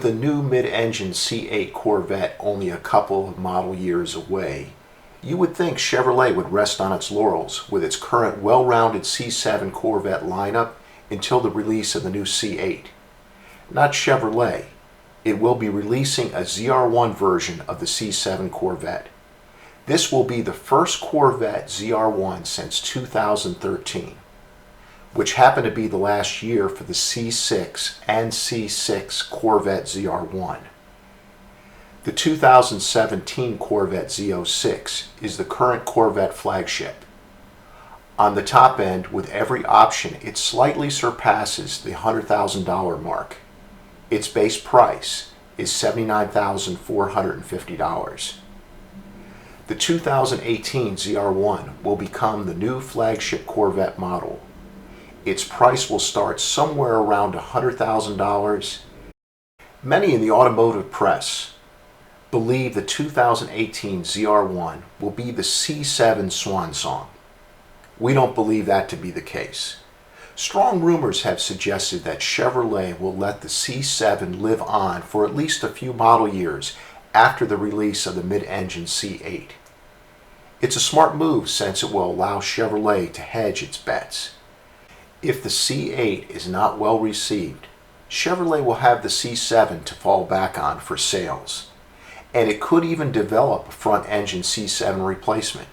the new mid-engine C8 Corvette only a couple of model years away, you would think Chevrolet would rest on its laurels with its current well-rounded C7 Corvette lineup until the release of the new C8. Not Chevrolet. It will be releasing a ZR1 version of the C7 Corvette. This will be the first Corvette ZR1 since 2013, which happened to be the last year for the C6 and C6 Corvette ZR1. The 2017 Corvette Z06 is the current Corvette flagship. On the top end, with every option, it slightly surpasses the $100,000 mark. Its base price is $79,450. The 2018 ZR1 will become the new flagship Corvette model. Its price will start somewhere around $100,000. Many in the automotive press believe the 2018 ZR1 will be the C7 swan song. We don't believe that to be the case. Strong rumors have suggested that Chevrolet will let the C7 live on for at least a few model years after the release of the mid-engine C8. It's a smart move since it will allow Chevrolet to hedge its bets. If the C8 is not well received, Chevrolet will have the C7 to fall back on for sales, and it could even develop a front-engine C7 replacement.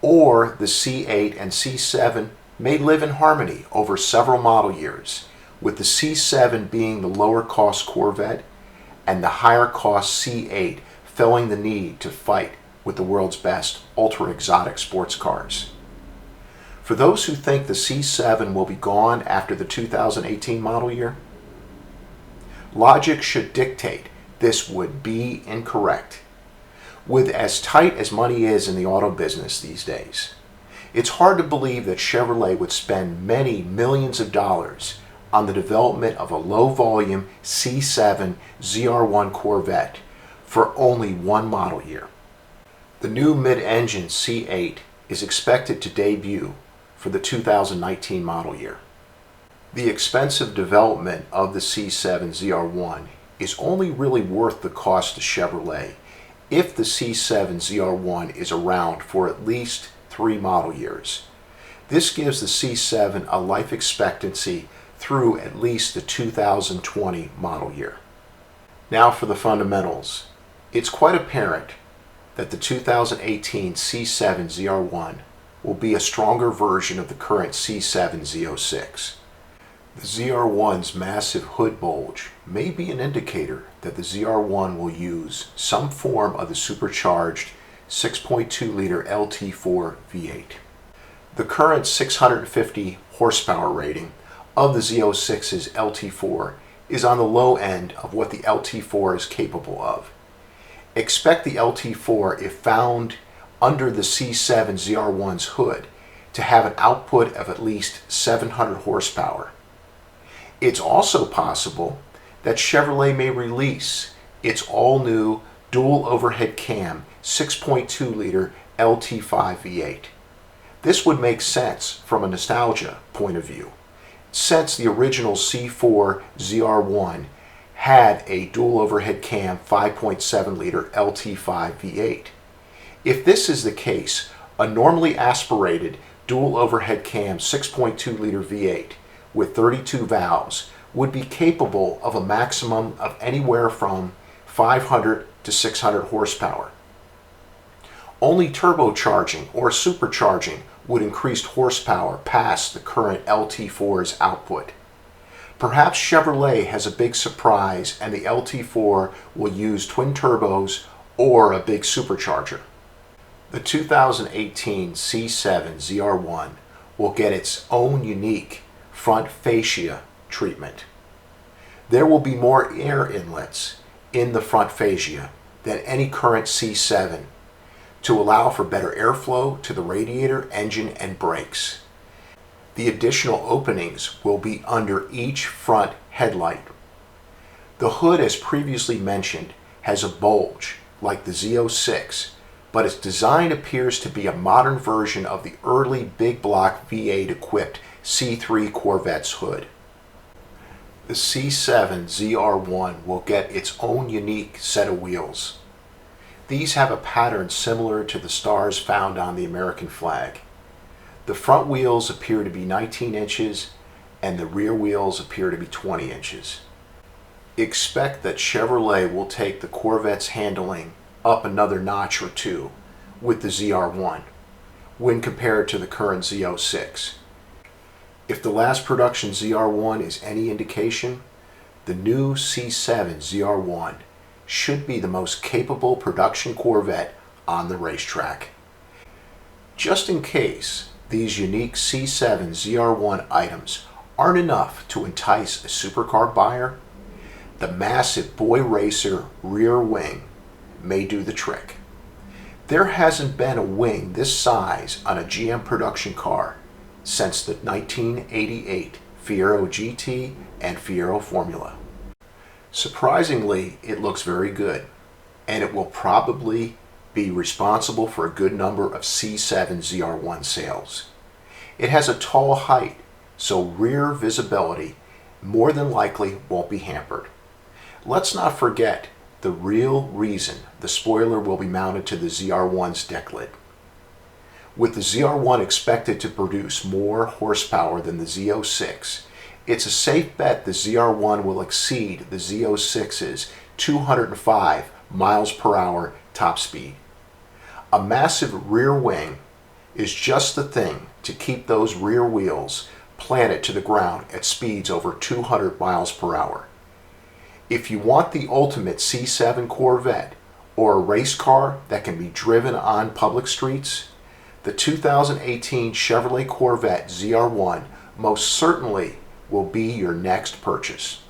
Or the C8 and C7 may live in harmony over several model years, with the C7 being the lower-cost Corvette and the higher-cost C8 filling the need to fight with the world's best ultra-exotic sports cars. For those who think the C7 will be gone after the 2018 model year, logic should dictate this would be incorrect. With as tight as money is in the auto business these days, it's hard to believe that Chevrolet would spend many millions of dollars on the development of a low-volume C7 ZR1 Corvette for only one model year. The new mid-engine C8 is expected to debut for the 2019 model year. The expensive development of the C7 ZR1 is only really worth the cost to Chevrolet if the C7 ZR1 is around for at least 3 model years. This gives the C7 a life expectancy through at least the 2020 model year. Now for the fundamentals. It's quite apparent that the 2018 C7 ZR1 will be a stronger version of the current C7 Z06. The ZR1's massive hood bulge may be an indicator that the ZR1 will use some form of the supercharged 6.2-liter LT5 V8. The current 650 horsepower rating of the Z06's LT4 is on the low end of what the LT4 is capable of. Expect the LT4, if found under the C7 ZR1's hood, to have an output of at least 700 horsepower. It's also possible that Chevrolet may release its all-new dual overhead cam 6.2-liter LT5 V8. This would make sense from a nostalgia point of view, since the original C4 ZR1 had a dual overhead cam 5.7-liter LT5 V8. If this is the case, a normally aspirated dual overhead cam 6.2-liter V8 with 32 valves would be capable of a maximum of anywhere from 500 to 600 horsepower. Only turbocharging or supercharging would increase horsepower past the current LT4's output. Perhaps Chevrolet has a big surprise and the LT4 will use twin turbos or a big supercharger. The 2018 C7 ZR1 will get its own unique front fascia treatment. There will be more air inlets in the front fascia than any current C7 to allow for better airflow to the radiator, engine, and brakes. The additional openings will be under each front headlight. The hood, as previously mentioned, has a bulge like the Z06, but its design appears to be a modern version of the early big block V8 equipped C3 Corvette's hood. The C7 ZR1 will get its own unique set of wheels. These have a pattern similar to the stars found on the American flag. The front wheels appear to be 19 inches and the rear wheels appear to be 20 inches. Expect that Chevrolet will take the Corvette's handling up another notch or two with the ZR1 when compared to the current Z06. If the last production ZR1 is any indication, the new C7 ZR1 should be the most capable production Corvette on the racetrack. Just in case these unique C7 ZR1 items aren't enough to entice a supercar buyer, the massive Boy Racer rear wing may do the trick. There hasn't been a wing this size on a GM production car since the 1988 Fiero GT and Fiero Formula. Surprisingly, it looks very good, and it will probably be responsible for a good number of C7 ZR1 sales. It has a tall height, so rear visibility more than likely won't be hampered. Let's not forget the real reason the spoiler will be mounted to the ZR1's deck lid. With the ZR1 expected to produce more horsepower than the Z06, it's a safe bet the ZR1 will exceed the Z06's 205 miles per hour top speed. A massive rear wing is just the thing to keep those rear wheels planted to the ground at speeds over 200 miles per hour. If you want the ultimate C7 Corvette or a race car that can be driven on public streets, the 2018 Chevrolet Corvette ZR1 most certainly will be your next purchase.